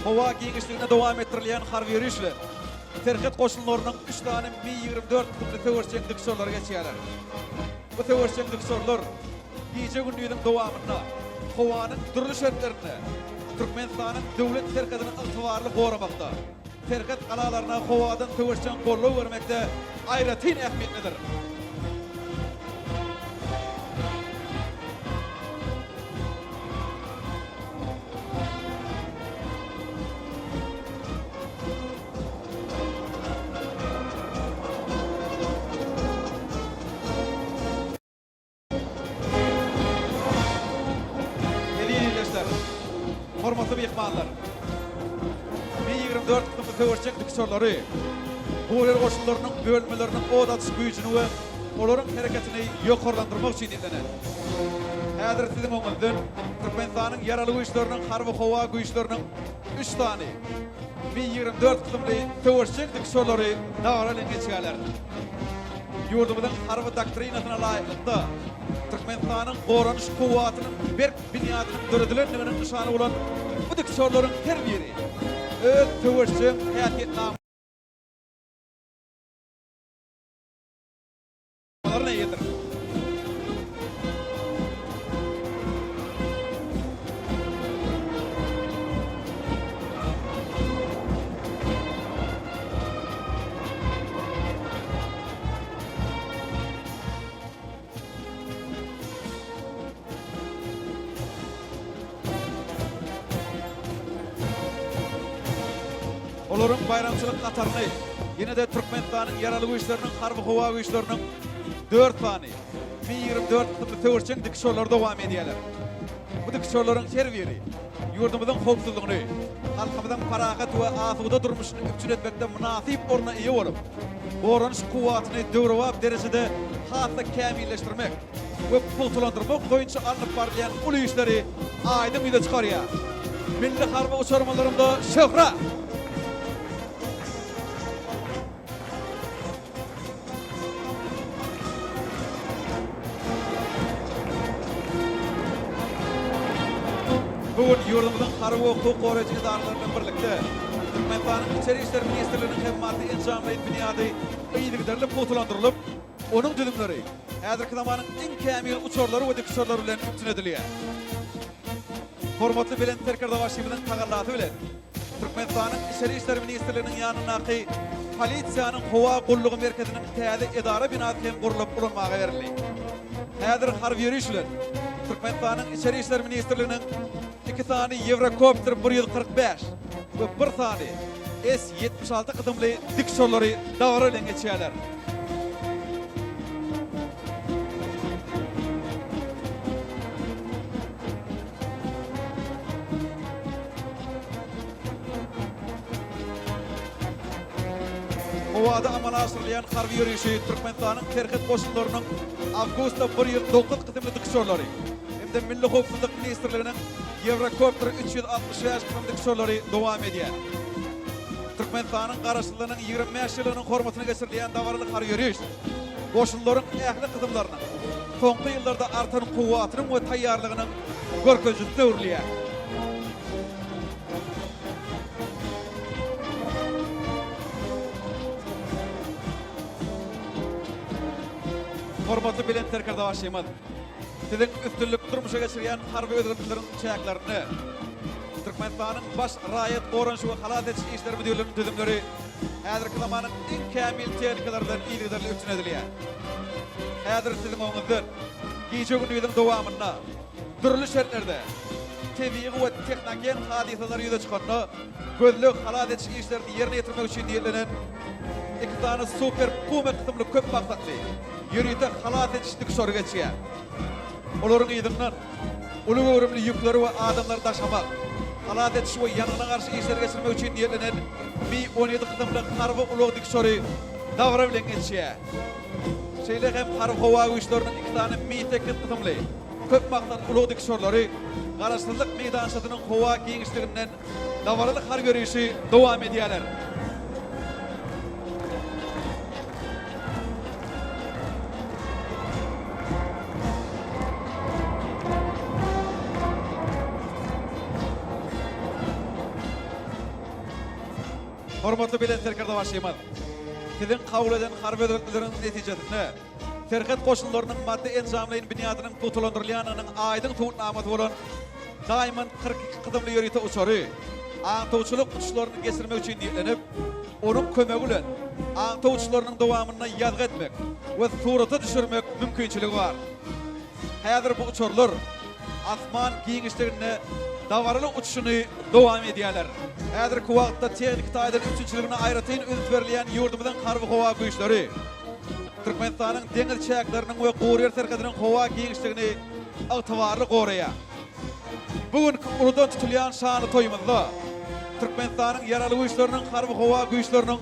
Hova giňişligine dowam etdirilýän harby ýürüşler. Terket goşunlarynyň 3 tane Mi-24 tüpli töwerçeklik sorlar geçýärler. Bu töwerçeklik sorlar giýje gündüýüniň dowamynda howanyň durly şertlerini Türkmenistanyň döwlet terketini ygtybarly goramakda. Terket galalaryna howadan töwerçek gollaw bermekde aýratyn ähmiýetlidir. Hormatly mehmanlar. Mi-24 tüpli töwerçeklik sorlary bu ýer goşunlarynyň bölmeleriniň odat güýjüni we olaryň hereketini ýokarlandyrmak üçin edilýär. Häzir siziň oňundan Türkmenistanyň ýaraly güýçleriniň harby howa güýçleriniň 3 tane Mi-24 tüpli töwerçeklik sorlary dagaralan geçýärler. Ýurdumyzyň harby doktrinasyna laýykda Türkmenistanyň goranyş kuwatynyň berk binýadynyň döredilendiginiň nişany bolan bu diksorlaryň her biri öz töwerçek häsiýetnamarlaryna ýetir. Olaryň bayramçylyk gataryny ýene de Türkmenistanyň ýaraly güýçleriniň harby howa güýçleriniň 4 tane Mi-24 tüpli töwerçek diksorlar dowam edýärler. Bu diksorlaryň her biri ýurdumyzyň howpsuzlygyny, halkymyzyň paragat we asuda durmuşyny üpçün etmekde munasyp orna ýa bolup, goranyş kuwatyny döwrewap deresede hatda kämilleşdirmek we pultulandyrmak boýunça alınıp barýan uly işleri aýdym ýyla çykarýar. Milli harby uçurmalarynda şöhra. Bugün ýurdumyzyň harby hukuk goraýjy idaralarynyň birlikde Türkmenistanyň içeri işler ministrliginiň hemmaty enjamlaýan binýady ýygyderli pultulandyrylyp, onuň düzümleri häzirki zamanyň iň kämil uçurlary we diksorlary bilen üpçün edilýär. Hormatly bilen terkerde başymyzyň tagallaty bilen Türkmenistanyň içeri işler ministrliginiň ýanynaky polisiýanyň howa gullugy merkeziniň täze edara binasy hem gurulyp ulanmaga berildi. Häzir harby ýürüşler Türkmenistanyň içeri işler ministrliginiň 2 tane Eurocopter 145 ve 1 tane S-76 kıdımlı diksorları dagaralan geçýärler. Howada amala asyrylýan harby ýürüşi Türkmenistanyň terket goşunlarynyň awgustda 109 kıdımly diksorlary de Milli Howpsuzlyk Ministrliginiň Eurocopter 365 kıdımly diksorlary dowam edýär. Türkmenistanyň garaşlygynyň 25 ýylynyň hormatyna geçirilýän dawarly harby ýürüş goşunlaryň ähli kıdımlarynyň soňky ýyllarda artan kuwatynyň we taýýarlygynyň görkezini döwürlýär. Hormatly bilen terkerde başlaýman. Siziň üstünlük durmuşa geçirýän harby özgürlükleriň çäklaryny Türkmenistanyň baş raýat goranyş we halat etiş işleri müdürlüğiniň düzümleri häzirki zamanyň iň kämil tehnikalardan ýygyderli üpçün edilýär. Häzir siziň oňundan giýje gündüýüniň dowamynda durly şertlerde tebii we texnogen hadisalar ýüze çykanda gözlük halat etiş işlerini ýerine ýetirmek üçin diýilen 2 tane super puma kıtymly köp maksatly ýürüýte halat etiş diksory geçýär. Olaryň ýygynyň uly öwrümli ýükleri we adamlary taşamak, halat etiş we ýanyna garşy işler geçirmek üçin diýilen Mi-17 kıtymly harby uly diksory dagara bilen geçýär. Şeýle hem harby howa güýçleriniň 2 tane Mi-8 kıtymly köp maksatly uly diksorlary garaşsyzlyk meýdançasynyň howa giňişliginden dagaraly harby ýürüşi dowam edýärler. Hormatly bilen terkerde başlayman. Sizin kabul eden harbe döwletleriniň netijesinde terket koşullarının maddi enzamlayan biniyadynyň tutulandyrylýanynyň aýdyň tutnamaty bolan daýman 42 kydymly ýörite uçary aňtawçylyk uçuşlaryny geçirmek üçin diýenip, onuň kömegi bilen aňtawçylarynyň dowamyna ýazgy etmek we surata düşürmek mümkinçiligi bar. Häzir bu uçurlar asman giňişligine dawarly uçuşuny dowam edýärler. Häzirki wagtda teknik taýdan üçinçiligine aýratyn üns berilýän ýurdumyzyň harby howa güýçleri Türkmenistanyň deňiz çäkleriniň we Gowryer terketiniň howa giňişligini ygtybarly goraýar. Bugünkü uludan tutulýan şany toýmazda Türkmenistanyň ýaraly güýçleriniň harby howa güýçleriniň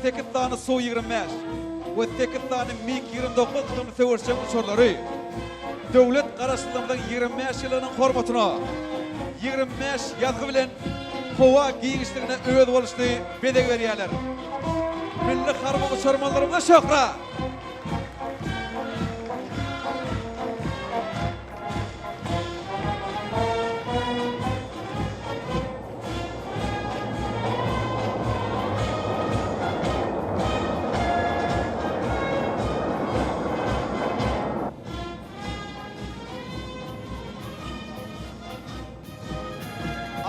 8 tany Su-25 we 8 tany MiG-29 kydym söwürçen uçurlary döwlet garaşdyrmagdan 25 ýylynyň hormatyna 25 ýazgy bilen howa giňişligine öwed boluşdy bedeg berýärler. Milli harby uçurmalarymyza şöhra.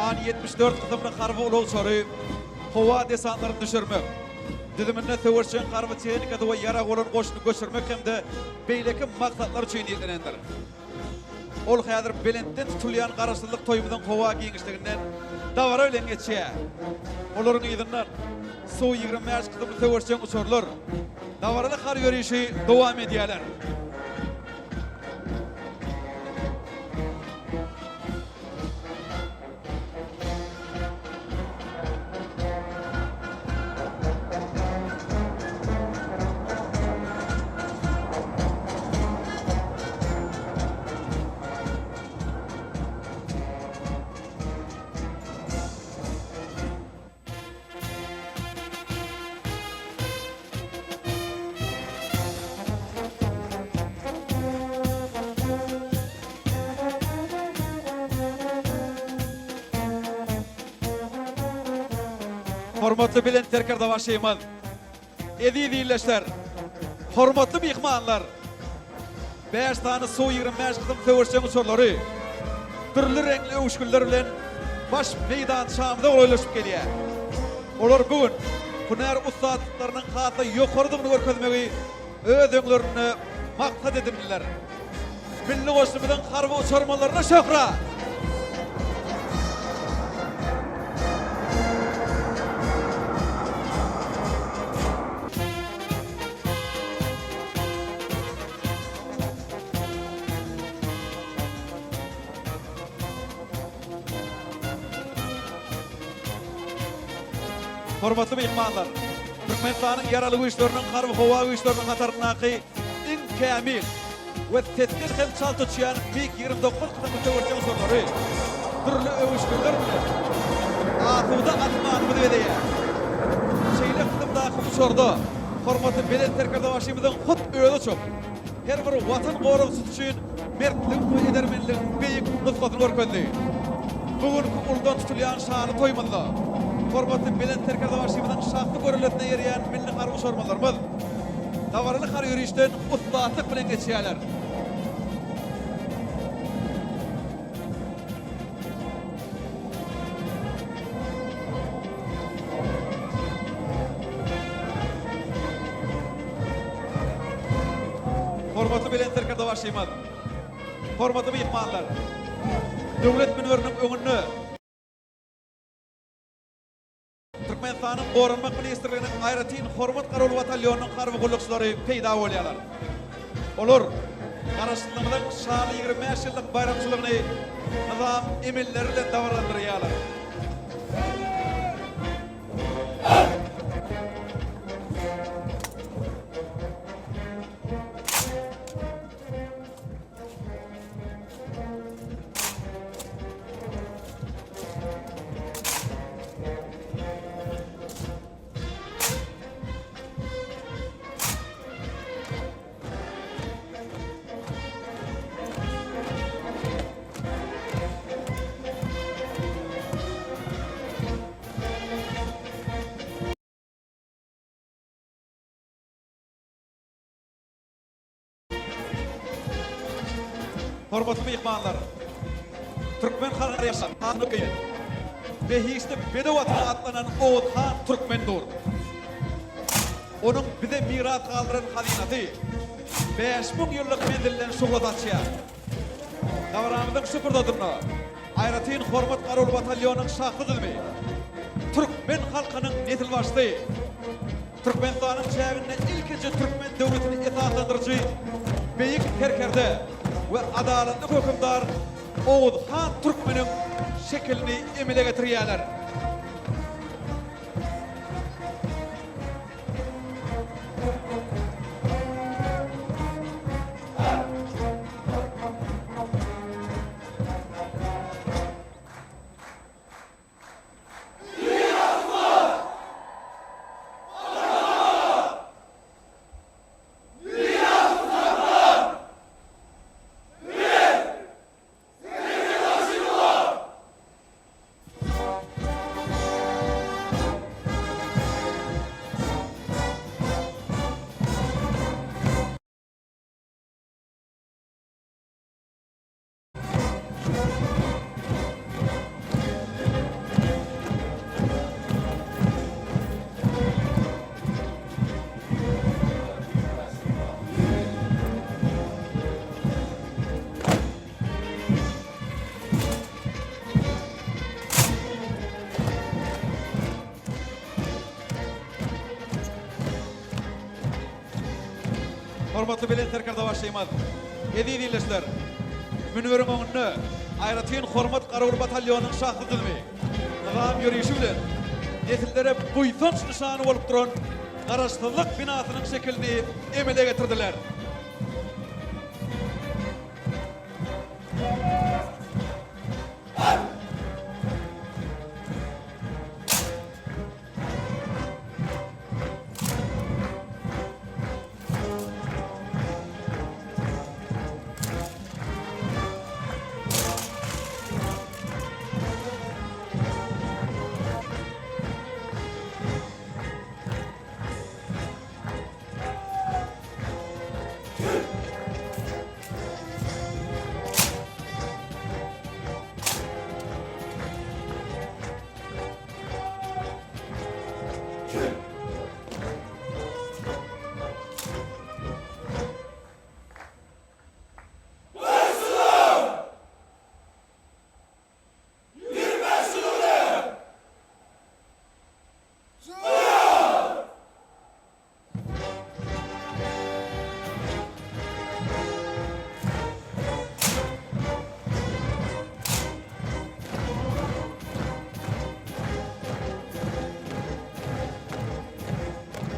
An 74 kydymly harby uçury howa desantlaryny düşürmek. Düzüminde söwürçen harby tehnikada we ýara bolan goşuny göçürmek hemde beýleki maksatlar üçin ýetenendir. Ol häzir Belentden tutulýan garaşdyrlyk toýumynyň howa giňişliginden dawara bilen geçýär. Olaryň ýygynyň Su-25 kydymly söwürçen uçurlar dawaraly har ýörüşi dowam edýärler. Hormatly bilen terkerde başlayman. Edi diýleşler. Hormatly mihmanlar. 5 tany Su-25 kydym söwürçen uçurlary türli reňli öwüşgüller bilen baş meýdan şamda goýlaşyp gelýär. Olar bugün hunar ustadlarynyň hata ýokardygyny görkezmegi öz öňlerini maksat edindiler. Milli goşumyzyň harby uçurmalaryna şöhra. Hormatly mehmanlar, Türkmenistanyň ýaraly güýçleriniň harby howa güýçleriniň hataryndaky iň kämil we tetkin hem çaltyçýan MiG-29 kydymly söwürçen uçurlary türli öwüşgüller bilen atuda atmany bedýär. Şeýle kydymdaky uçurda hormatly bilen terkerde başymyzyň hut öýde çok. Her bir watan goragsy üçin mertlik we edermenligiň beýik nusgatyny görkezdi. Bugünkü uldan tutulýan şany toýmanda hormatly bilen terkerde başymyzyň şahsy görületine ýerýän milli harby uçurmalarymyz dawarly har ýürüşden ustatlyk bilen geçýärler. Hormatly bilen terkerde başymyz. Hormatly mehmanlar. Döwlet münweriniň öňünde Türkmenistanyň Gorunmak Ministrliginiň aýratyn hormat garaly batalýonynyň harby gullukçylary peýda bolýarlar. Olar garaşdyrmagdan şany 25 ýyllyk bayramçylygyny nizam emelleri bilen dawarlandyrýarlar. Hormatly mehmanlar. Türkmen halkı yaşam anlıkıyın. Ve hiçte Bedevat'a atlanan Oğuzhan Türkmendur. Onun bize mirat kaldıran hazinatı 5000 yıllık mendilden şuhladatçıya. Davranımızın şükürdadırına Ayratin Hormat Karol Batalyonun şahlı dilmi. Türkmen halkının netil başlığı. Türkmenistan'ın çevrinde ilkinci Türkmen devletini itaatlandırıcı beyik terkerde ve adaletli hükümdar Oğuzhan Türkmen'in şeklini emile getiriyorlar. Hormatly bilen terkerde başlayman. Edi dinleşler. Münverim oňunda Ayratin Hormat Karol Batalyonynyň şahly dilmi. Nizam ýörüşi bilen nesillere buýsunç nişany bolup duran garaşdyrlyk binasynyň şeklini emele getirdiler.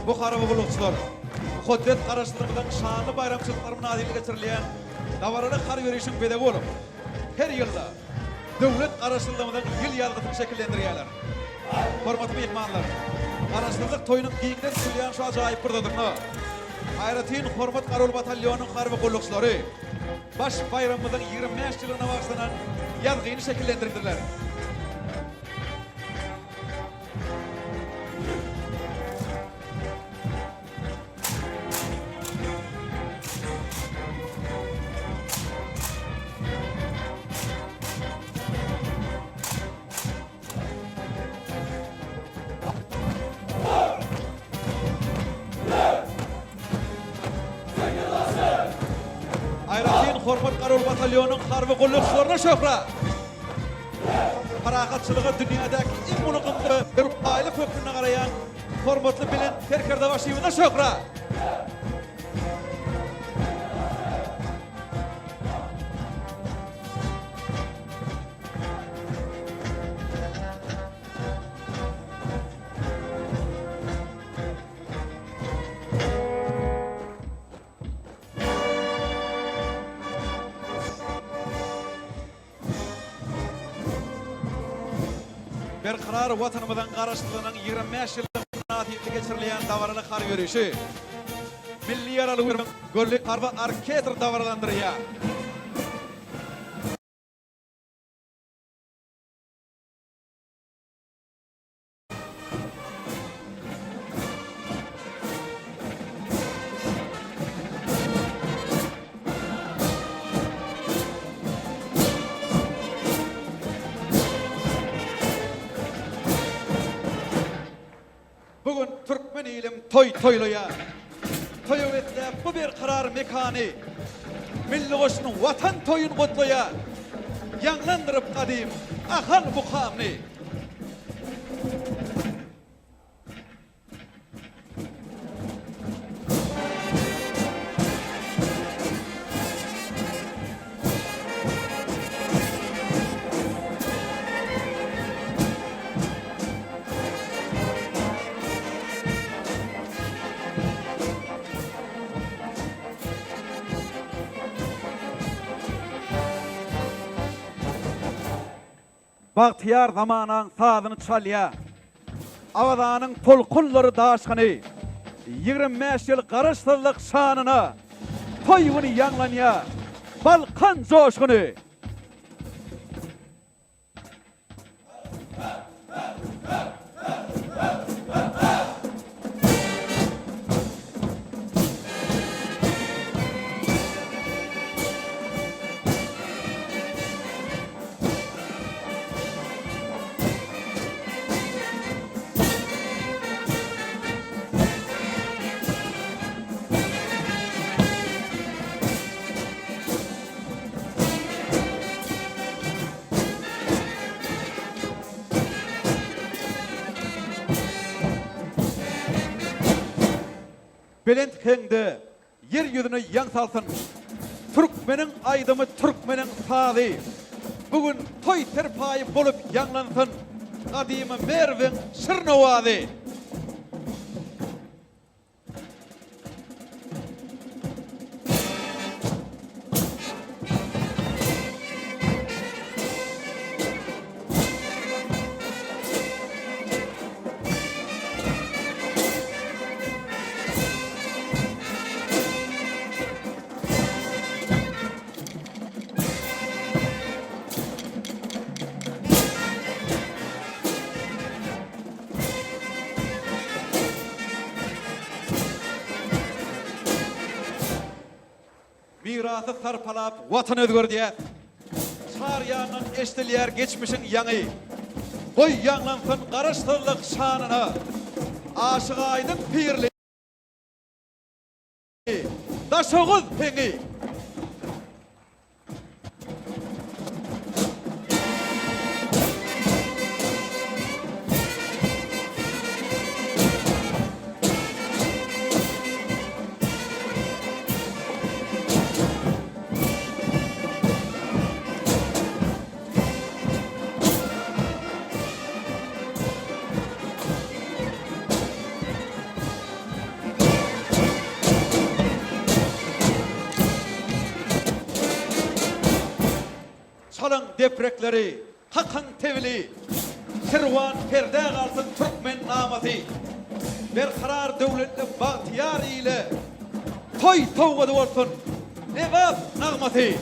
Bu haraba bulukçular, Hoddet garaşdyrmydan şanly bayramçylyklaryny adil geçirilýän dawaraly har ýörüşiň bedegi bolup, her ýylda döwlet garaşdyrmydan ýyl ýalgytyny şekillendirýärler. Hormatly mehmanlar, garaşdyrlyk toýunyň giňden süýýän şu ajaýyp birdirni. Ayratin Hormat Karol Batalyonynyň harby gollukçylary baş bayramymyzyň 25 ýylyna bagşlanan ýazgyny şekillendirdiler. Ayratin Hormat Karol Batalyonynyň harby gollukçylaryna şöhra. Parakatçylygy dünýädäki iň ulugly bir aýly hökmüne garaýan hormatly bilen terkerde başybyna şöhra. Berqarar watanymyzyň garaşdyrlygynyň 25 ýyllyk adil geçirilýän dawaraly har ýörüşi milli ýaralygyň golli harby orkestr dawralandyrýar. Türkmen ilim toy toyloya. Toyövetle bu bir karar mekani. Milli goşunun vatan toyun gotloya. Yanlandırıp kadim ahan mukamni. Bahtiyar zamanan sazını çalya. Avadanın tolkulları daşkını. 25 yıl karıştırlık şanına. Toyunu yanlanya. Balkan coşkunu. Belent kengde yer yüzünü yansalsın. Türkmenin aydımı Türkmenin sadı. Bugün toy terpayı bolup yanlansın. Kadimi Mervin Şırnavadı. Mirası sarpalap vatan özgür diye. Çar yağın eştilyer geçmişin yanı. Koy yanlansın karıştırlık şanına. Aşık aydın pirli. Daşoğuz peni. Çalın deprekleri, hakan tevili, Sirvan perde kalsın Türkmen namazı. Berkarar devletli bahtiyar ile, toy toğadı olsun, nevab nağması.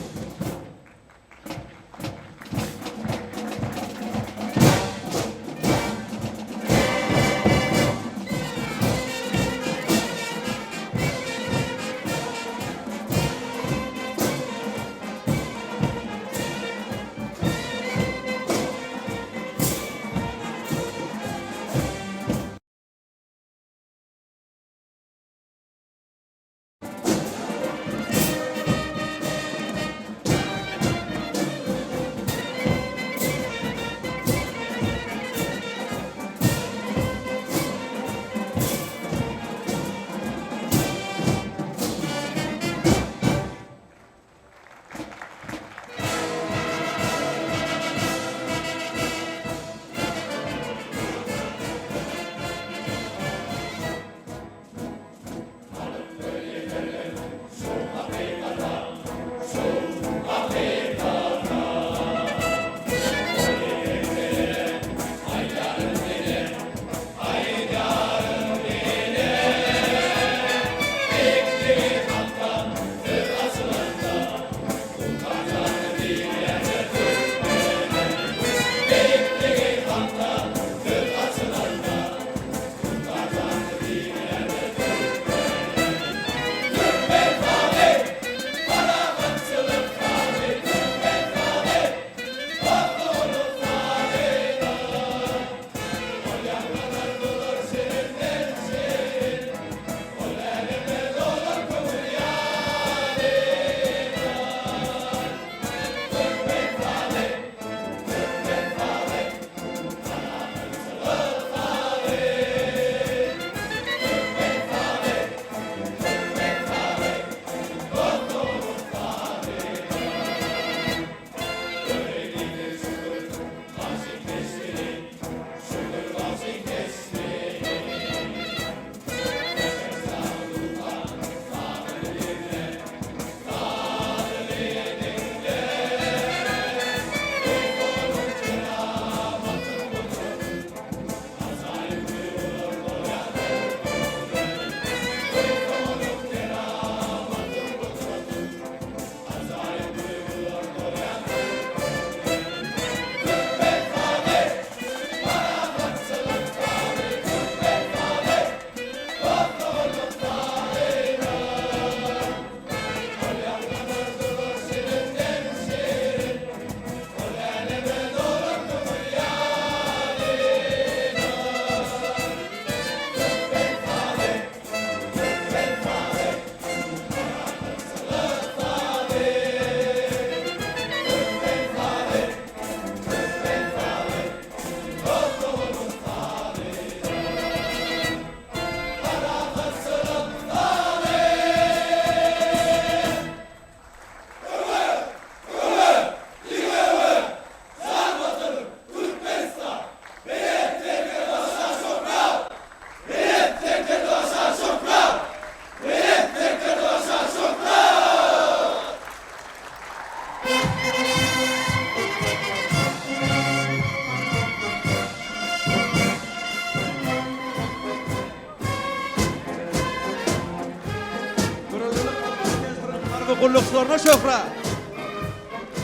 gullukçylaryna şöhra.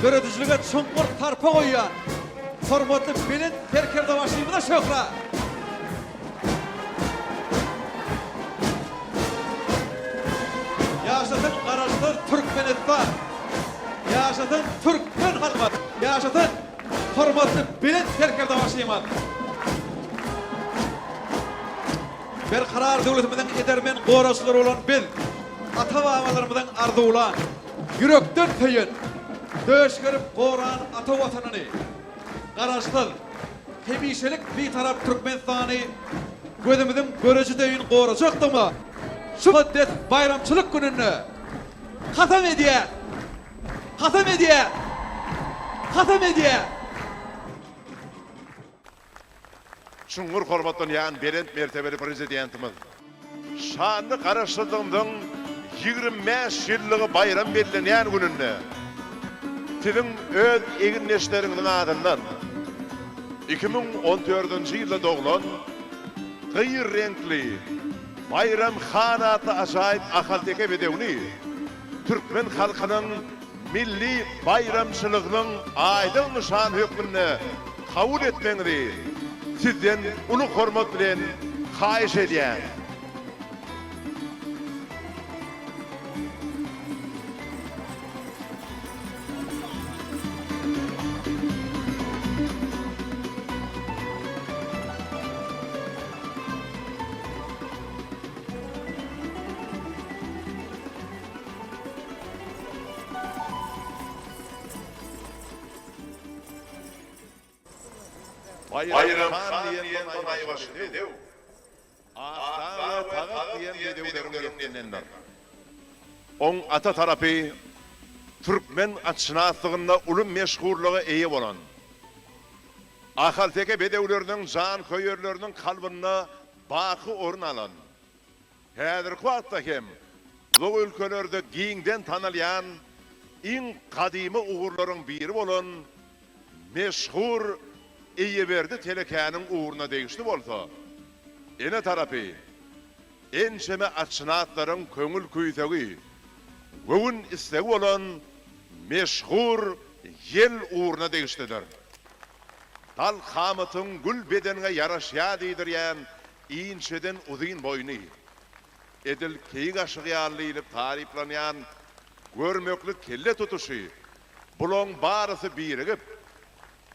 Göredicilige çoňkur tarpa goýýan hormatly bilen Terkerdawaşymyna şöhra. Yaşatın Garaşlar Türkmenistan. Yaşatın Türkmen halkı. Yaşatın hormatly bilen Terkerdawaşyman. Berkarar döwletimizden edermen goraçlary olan biz, ata-babalarymyzdan ardy ulan, yürekden tayın, döşgerip goran ata watanyny, Garaşlar, hemişelik bir taraf Türkmenistany gözümizin görücü deyin gorajakdymy? Şu müddet bayramçılık gününü hatam edýär. Hatam edýär. Hatam edýär. Şungur hormatlanan berent mertebeli prezidentimiz şanly Garaşlygynyň 25 ýyllygy bayram bellenýän gününde tilim öz eginleşleriňiň adyndan 2014-nji ýylda doglan gyýyr renkli bayram hanaty ajaýyp Ahalteke bedewni Türkmen halkynyň milli bayramçylygynyň aýdyň nişan hökmüne kabul etmeňizi sizden ulu hormat bilen haýyş edýär. Bayram diyen donay başı dedew. Ağaçta tağat diyen dedewlerim yetkenler. On ata tarapy Türkmen atşynaslygyna uly meşhurlygy eýe bolan. Ahalteke bedewleriniň jan köýerleriniň kalbyna baky orun alan. Häzirki wagtda hem bu ülkelerde giňden tanylýan iň kadymy ugurlaryň biri bolan meşhur Eýeberdi telekanyň uğruna degişli bolsa, ene tarapy ençeme atşynatlaryň köňül küýsegi, göwün istegi bolan meşhur yel uğruna degişlidir. Dal hamatyň gül bedenine yaraşýar diýdirýän iňçeden uzyn boyny, edil keýik aşygyarlylyp tariplanýan görmekli kelle tutuşy, bulan barysy birigip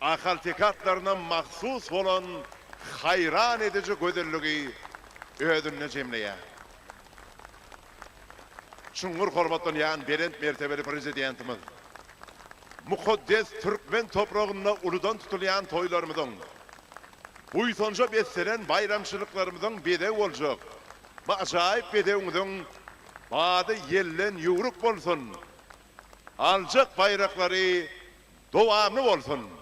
Ahaltekatlarına mahsus olan hayran edici göderligi ödünne jemleýär. Şungur hormatlanan berent mertebeli prezidentimiz mukaddes Türkmen topragyna uludan tutulýan toýlarymyzyň buýsonja beslenen bayramçylyklarymyzyň bedew boljak. Bu ajaýyp bedewimiziň bady yellen ýugruk bolsun. Aljak bayraklary dowamly bolsun.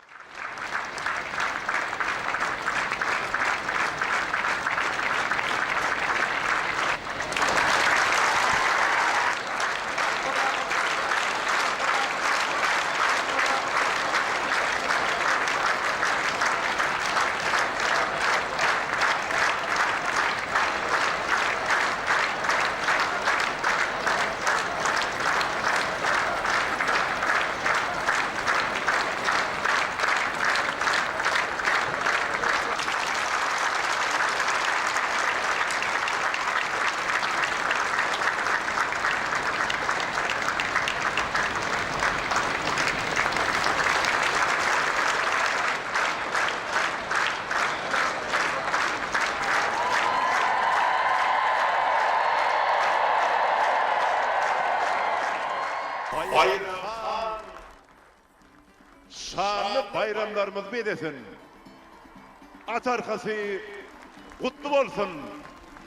Bayram şanlı bayramlarımız bedesin. At arkası kutlu olsun.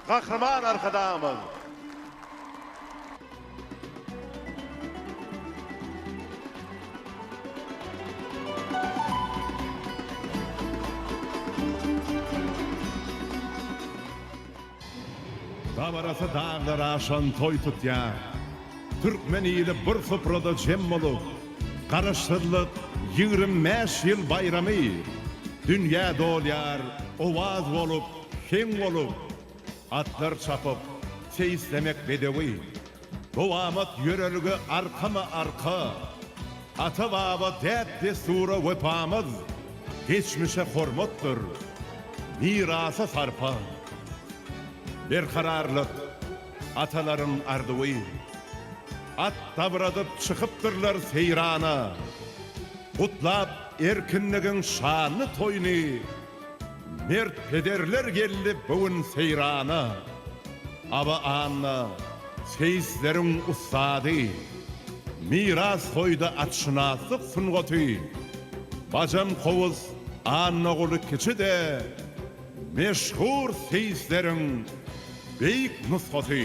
Kahraman arkadaşımız. Davarası dağlar aşan toy tutya. Türkmen ile bir sofrada cem olup, Garaşlyk 25 yıl bayramı, dünya dolyar, ovaz olup, hem olup, atlar çapıp, seyislemek bedevi. Dowamat yörelge arkama arka. Ata baba dät destura wepamız. Geçmişe hormatdır. Mirasa sarpa. Bir kararlık ataların ardıvı. At tabıradıp çıkıptırlar seyrana. Kutlap erkinligin şanlı toyni. Mert pederler geldi bugün seyrana. Aba anna seyislerin ustadı. Miras koyda atşınaslık sungotu. Bacam kovuz anna kulu keçi de meşhur seyislerin beyik nuskatı.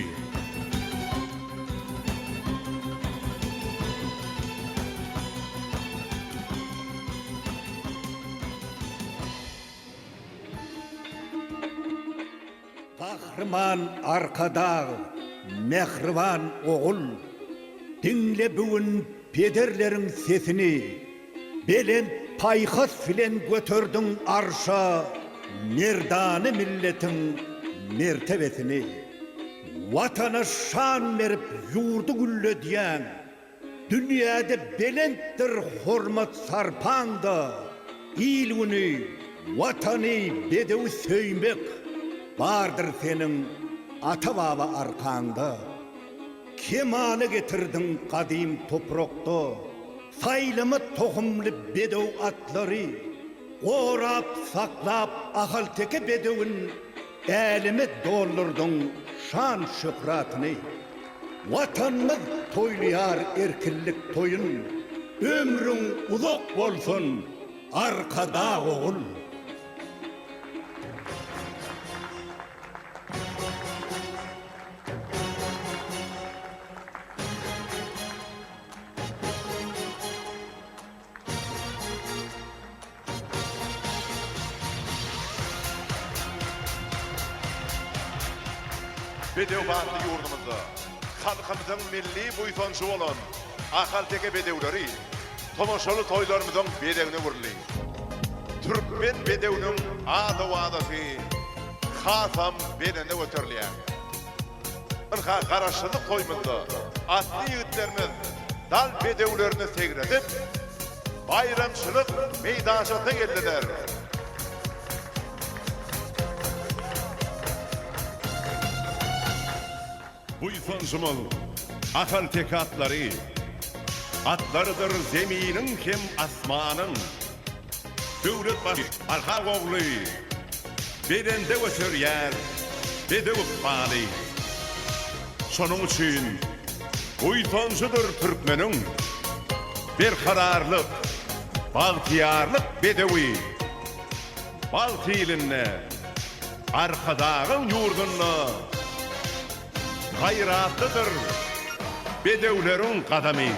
Kahraman arkada, mehriban oğul, dinle bugün pederlerin sesini, belen paykas filen götürdün arşa, merdanı milletin mertebesini. Vatana şan verip yurdu gülle diyen, dünyada belenttir hormat sarpanda, ilgini, vatanı bedevi söymek, vardır senin ata baba arkanda. Kemalı getirdin kadim toprakta, saylımı tohumlu bedev atları, orap saklap ahal teke bedevin elimi doldurdun şan şöhratını. Vatanımız toyluyar erkillik toyun, ömrün uzak olsun arkada oğul. Bedevbatlı yurdumuzda, halkımızın milli buytoncu olan ahal-teke bedevleri, tomoşalı toylarımızın bedevini vurli. Türkmen bedevinin adı vadası, Xasam bedende ötürleyen. Irka karışılık toymuzda, atlı yiğitlerimiz dal bedevlerini segredip, bayramçılık meydanşatına geldiler. Buysoncumul, akal tek atları, atlarıdır zeminin hem asmanın. Devlet başı, arka oğlu, bedende ötür yer, bedevuk bali. Şonun için, buysoncudur Türkmenin, bir kararlık, baltiyarlık bedevi. Baltiyilinne, arkadağın yurdunna, gayratlıdır bedevlerin kadami.